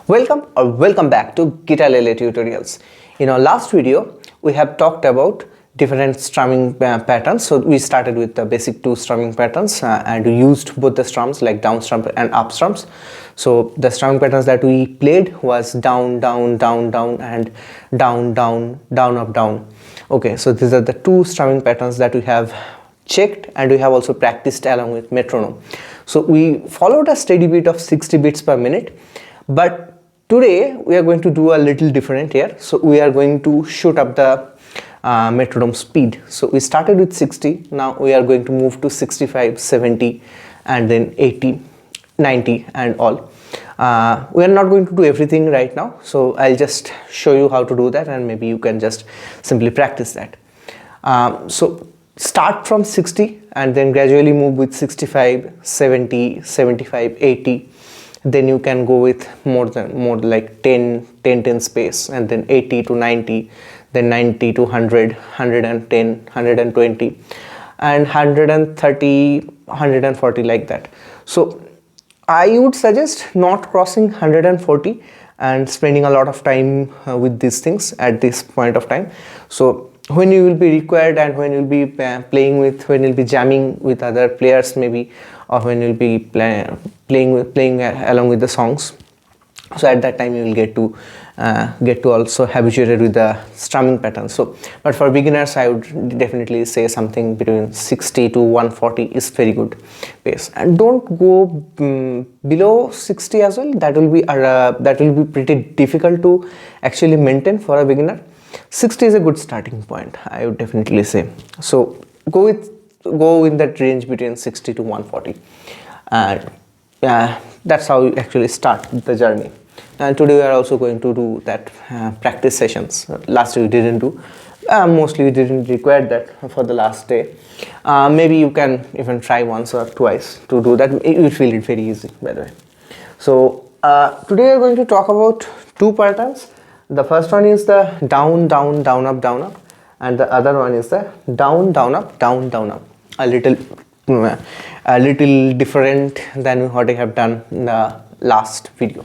Welcome back to Guitalele Tutorials. In our last video, we have talked about different strumming patterns. So we started with the basic two strumming patterns and we used both the strums like down strum and up strums. So the strumming patterns that we played was down, down, down, down and down, down, down, up, down. Okay, so these are the two strumming patterns that we have checked and we have also practiced along with metronome. So we followed a steady beat of 60 beats per minute, but today we are going to do a little different here. So we are going to shoot up the metronome speed. So we started with 60, now we are going to move to 65, 70 and then 80, 90 and all. We are not going to do everything right now, so I'll just show you how to do that and maybe you can just simply practice that. So start from 60 and then gradually move with 65, 70, 75, 80. Then you can go with more like 10 space and then 80 to 90, then 90 to 100, 110, 120 and 130, 140 like that. So I would suggest not crossing 140 and spending a lot of time with these things at this point of time. So when you will be required and when you'll be when you'll be jamming with other players maybe, or when you'll be playing along with the songs, so at that time you will get to also habituated with the strumming pattern. So but for beginners I would definitely say something between 60 to 140 is very good pace, and don't go below 60 as well. That will be pretty difficult to actually maintain for a beginner. 60 is a good starting point, I would definitely say. So go in that range between 60 to 140 and that's how you actually start the journey. And today we are also going to do that practice sessions. Last day we didn't do, mostly we didn't require that for the last day. Maybe you can even try once or twice to do that. You will feel it very easy, by the way. So today we are going to talk about two patterns. The first one is the down, down, down, up, and the other one is the down, down, up, down, down, up. A little different than what I have done in the last video.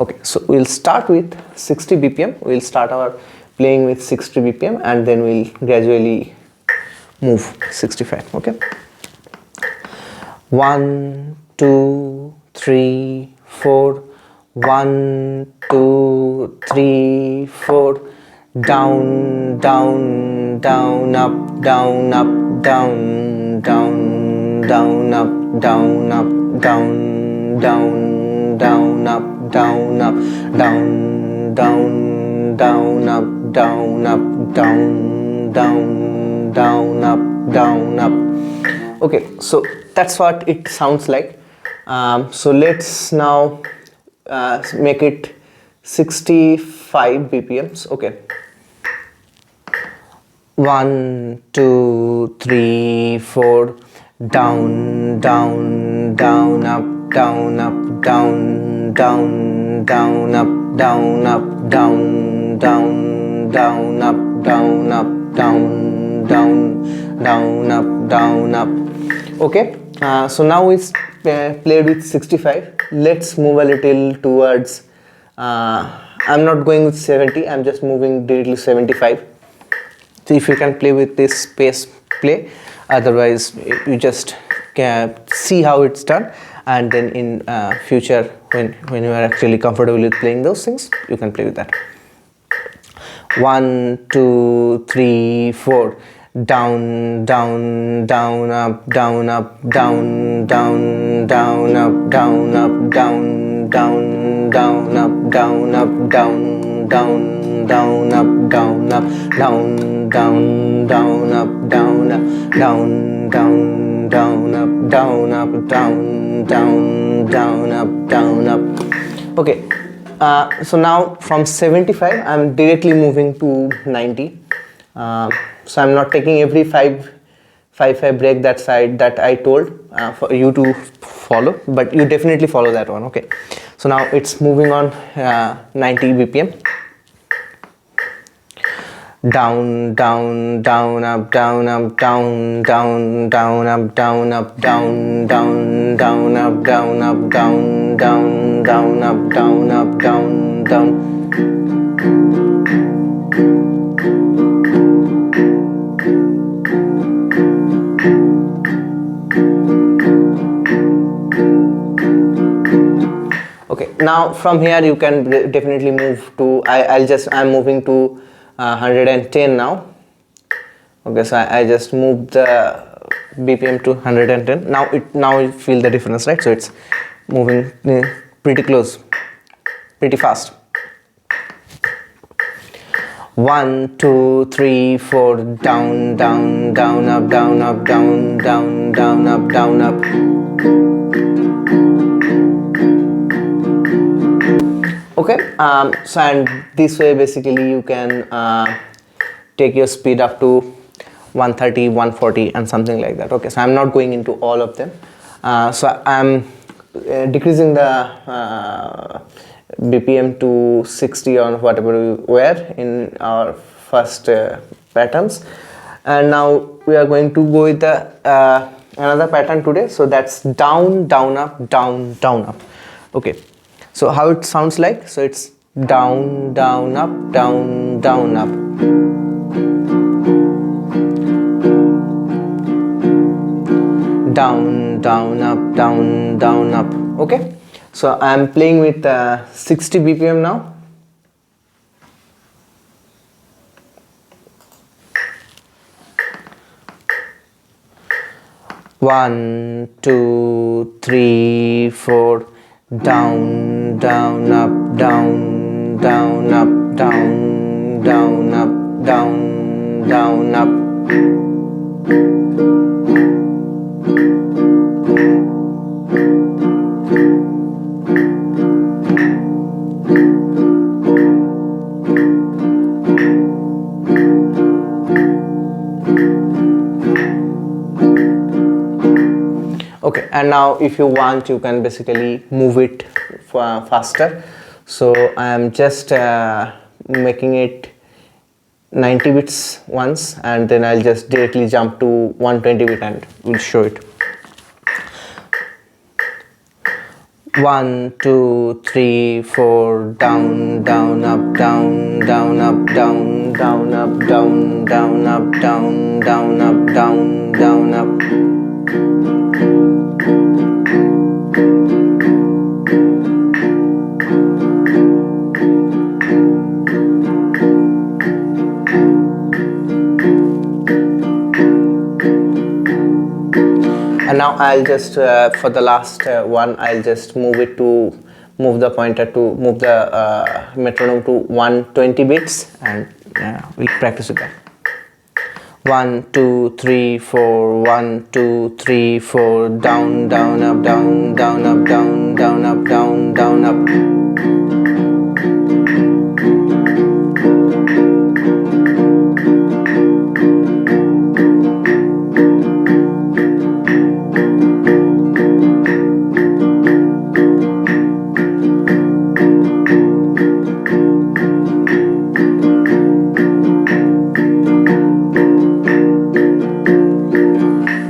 Okay, so we'll start with 60 BPM. We'll start our playing with 60 BPM and then we'll gradually move 65. Okay. 1, 2, 3, 4. 1, 2, 3, 4. Down, down, down, up, down, up, down, down, down, up, down, up, down, down, down, up, down, up, down, down, down, up, down, up, down, down, down, up, down, up. Okay, so that's what it sounds like. So let's now make it 65 BPMs. Okay. 1, 2, 3, 4. Down, down, down, up, down, up, down, down, down, up, down, up, down, down, down, up, down, up, down, down, down, up, down, up. Okay. So now it's played with 65. Let's move a little towards I'm not going with 70, I'm just moving directly 75. So if you can play with this pace, play. Otherwise you just can see how it's done, and then in future when you are actually comfortable with playing those things, you can play with that. 1, 2, 3, 4. Down, down, down, up, down, up, down, down, down, up, down, up, down, down, down, up, down, up, down, down, down, up, down, up, down, down, down, up, down, up, down, down, down, up, down, up, down, down, down, up, down, up. Okay. So now from 75 I'm directly moving to 90. So I'm not taking every 5 break that side that I told for you to follow, but you definitely follow that one. Okay, so now it's moving on 90 BPM. down, down, down, up, down, up, down, down, down, up, down, up, down, down, down, up, down, up, down, down, down, up, down, up, down, down. Okay, now from here you can definitely move to, I'm moving to 110 now. Okay, so I just moved the BPM to 110. Now you feel the difference, right? So it's moving pretty close, pretty fast. 1 2 3 4, down, down, down, up, down, up, down, down, down, up, down, up. Okay, so and this way basically you can take your speed up to 130, 140 and something like that. Okay, so I'm not going into all of them. So I'm decreasing the BPM to 60 or whatever we were in our first patterns, and now we are going to go with the another pattern today. So that's down, down, up, down, down, up. Okay, so how it sounds like? So it's down, down, up, down, down, up. Down, down, up, down, down, up. Okay, so I'm playing with 60 BPM now. One, two, three, four, down, down, up, down, down, up, down, down, up, down, down, up. Okay, and now if you want you can basically move it faster. So I am just making it 90 bits once, and then I'll just directly jump to 120 bit and we'll show it. 1 2 3 4, down, down, up, down, down, up, down, down, up, down, down, up, down, down, up, down, down, up. And now I'll just for the last one I'll just move the pointer to move the metronome to 120 bits, and we'll practice with that. 1 2 3 4, 1 2 3 4, down, down, up, down, down, up, down, down, up, down, down, up.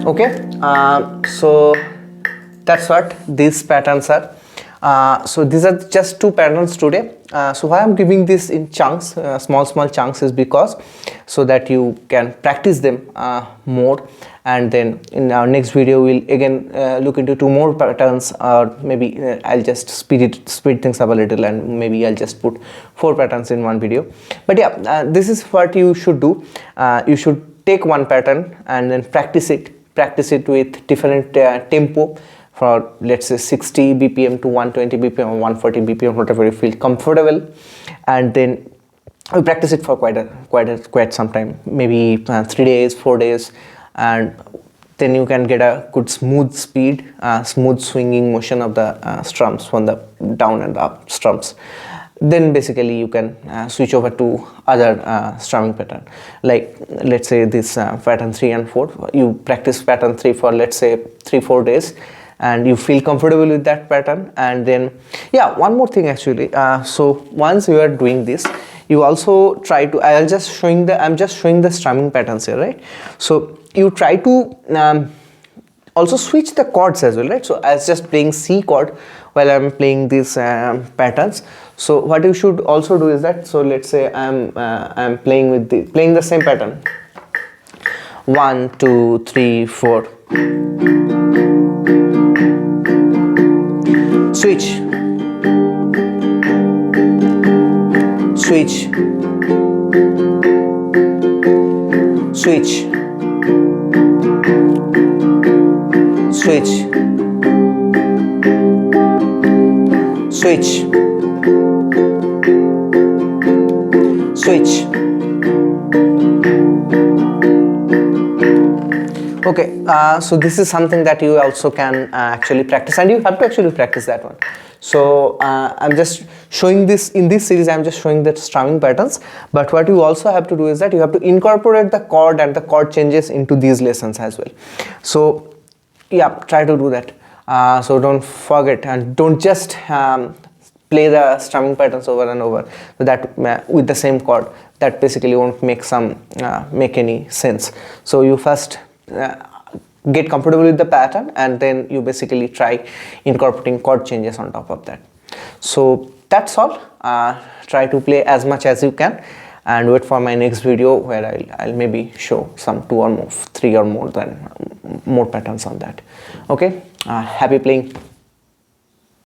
Okay, so that's what these patterns are. So these are just two patterns today. So why I'm giving this in chunks, small chunks, is because so that you can practice them more, and then in our next video we'll again look into two more patterns, or maybe I'll just speed things up a little, and maybe I'll just put 4 patterns in one video. But yeah, this is what you should do. You should take one pattern and then practice it with different tempo, for let's say 60 BPM to 120 BPM or 140 BPM, whatever you feel comfortable, and then we practice it for quite some time, maybe 3 days, 4 days, and then you can get a good smooth speed, smooth swinging motion of the strums from the down and up strums. Then basically you can switch over to other strumming pattern, like let's say this pattern 3 and 4. You practice pattern 3 for let's say 3-4 days, and you feel comfortable with that pattern. And then yeah, one more thing actually, so once you are doing this, you also try to, I'm just showing the strumming patterns here, right? So you try to also switch the chords as well, right? So I was just playing C chord while I'm playing these patterns. So what you should also do is that, so let's say I'm playing the same pattern, 1 2 3 4, switch, switch, switch, switch, switch, switch. Okay, so this is something that you also can actually practice, and you have to actually practice that one. So I'm just showing this in this series, I'm just showing the strumming patterns, but what you also have to do is that you have to incorporate the chord and the chord changes into these lessons as well. So yeah, try to do that. So don't forget, and don't just play the strumming patterns over and over, so that with the same chord, that basically won't make any sense. So you first get comfortable with the pattern, and then you basically try incorporating chord changes on top of that. So that's all. Try to play as much as you can, and wait for my next video where I'll maybe show some 2 or more, 3 or more patterns on that. Okay, happy playing.